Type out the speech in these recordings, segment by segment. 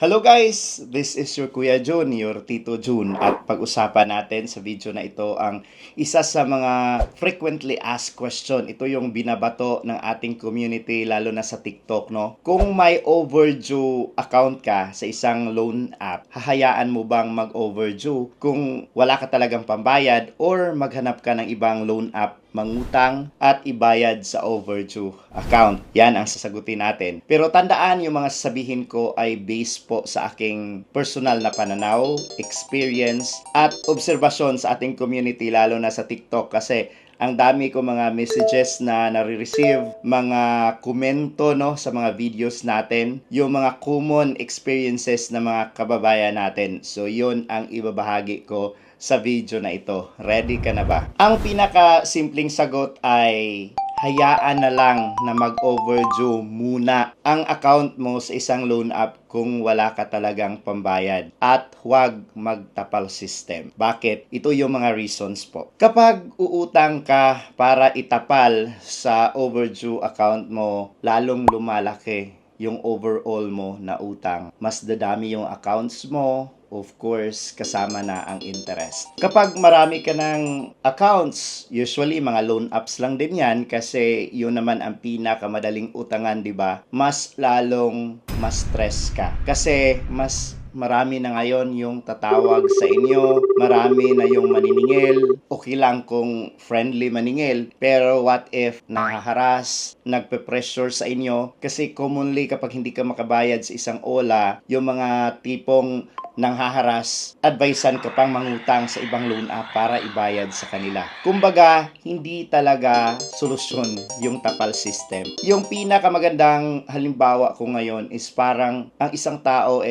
Hello guys! This is your Kuya Jun, your Tito Jun. At pag-usapan natin sa video na ito ang isa sa mga frequently asked question. Ito yung binabato ng ating community, lalo na sa TikTok, no? Kung may overdue account ka sa isang loan app, hahayaan mo bang mag-overdue kung wala ka talagang pambayad or maghanap ka ng ibang loan app mangutang at ibayad sa overdue account? Yan ang sasagutin natin. Pero tandaan, yung mga sasabihin ko ay based po sa aking personal na pananaw, experience, at obserbasyon sa ating community, lalo na sa TikTok, kasi ang dami ko mga messages na nare-receive, mga komento, no, sa mga videos natin, yung mga common experiences ng mga kababayan natin. So yun ang ibabahagi ko sa video na ito. Ready ka na ba? Ang pinaka-simpleng sagot ay hayaan na lang na mag-overdue muna ang account mo sa isang loan app kung wala ka talagang pambayad, at huwag magtapal system. Bakit? Ito yung mga reasons po. Kapag uutang ka para itapal sa overdue account mo, lalong lumalaki yung overall mo na utang. Mas dadami yung accounts mo, of course, kasama na ang interest. Kapag marami ka ng accounts, usually mga loan apps lang din yan kasi yun naman ang pinakamadaling utangan, di ba? Mas lalong mas stress ka kasi mas marami na ngayon yung tatawag sa inyo, marami na yung maniningil. Okay lang kung friendly maningil, pero what if nahaharas, nagpe-pressure sa inyo? Kasi commonly kapag hindi ka makabayad sa isang OLA, yung mga tipong nang haharas, advisean ka pang mangutang sa ibang loan app para ibayad sa kanila. Kumbaga, hindi talaga solusyon yung tapal system. Yung pinakamagandang halimbawa ko ngayon is parang ang isang tao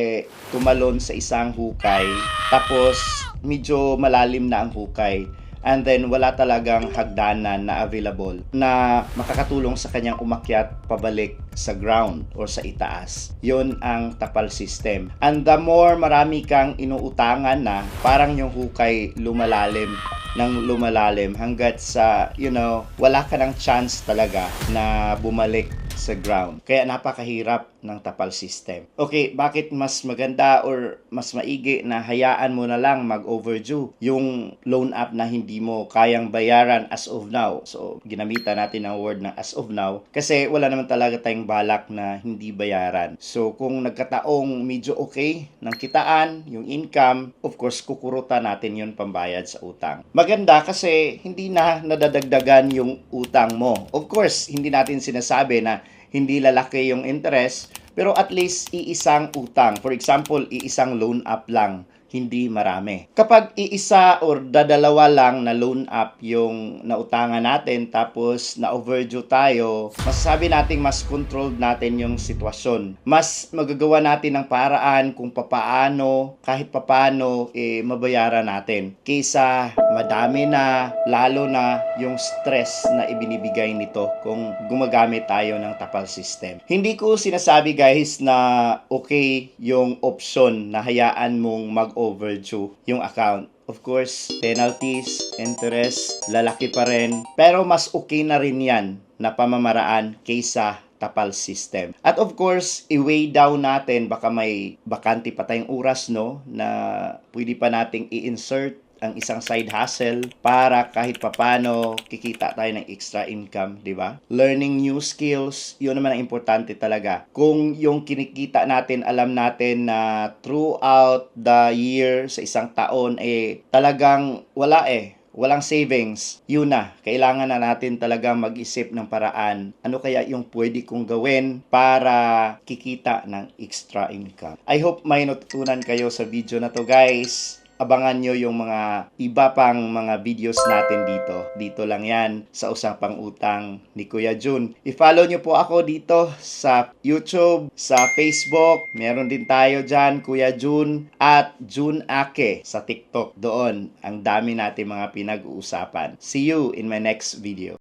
tumalon sa isang hukay, tapos medyo malalim na ang hukay. And then wala talagang hagdanan na available na makakatulong sa kanyang umakyat pabalik sa ground or sa itaas. Yun ang tapal system. And the more marami kang inuutangan na, parang yung hukay lumalalim ng lumalalim hanggat sa, wala ka ng chance talaga na bumalik sa ground. Kaya napakahirap ng tapal system. Okay, bakit mas maganda or mas maigi na hayaan mo na lang mag-overdue yung loan app na hindi mo kayang bayaran as of now? So, ginamitan natin ang word na as of now kasi wala naman talaga tayong balak na hindi bayaran. So, kung nagkataong medyo okay ng kitaan, yung income, of course, kukurutan natin yun pambayad sa utang. Maganda kasi hindi na nadadagdagan yung utang mo. Of course, hindi natin sinasabi na hindi lalaki yung interest, pero at least iisang utang. For example, iisang loan app lang, hindi marami. Kapag iisa or dadalawa lang na loan app yung nautangan natin tapos na-overdue tayo, masasabi natin mas controlled natin yung sitwasyon. Mas magagawa natin ng paraan kung papaano, kahit papaano, mabayaran natin. Kaysa madami na, lalo na yung stress na ibinibigay nito kung gumagamit tayo ng tapal system. Hindi ko sinasabi guys na okay yung option na hayaan mong mag-overdue yung account. Of course, penalties, interest, lalaki pa rin. Pero mas okay na rin yan na pamamaraan kaysa tapal system. At of course, i-weigh down natin, baka may bakante pa tayong oras, no, na pwede pa nating i-insert ang isang side hustle para kahit papano kikita tayo ng extra income, di ba? Learning new skills, yun naman ang importante talaga. Kung yung kinikita natin, alam natin na throughout the year, sa isang taon, talagang walang savings, yun na. Kailangan na natin talaga mag-isip ng paraan. Ano kaya yung pwede kong gawin para kikita ng extra income? I hope may natutunan kayo sa video na to guys. Abangan nyo yung mga iba pang mga videos natin dito. Dito lang yan sa Usapang Utang ni Kuya Jun. I-follow nyo po ako dito sa YouTube, sa Facebook. Meron din tayo dyan, Kuya Jun, at Jun Ake sa TikTok. Doon, ang dami natin mga pinag-uusapan. See you in my next video.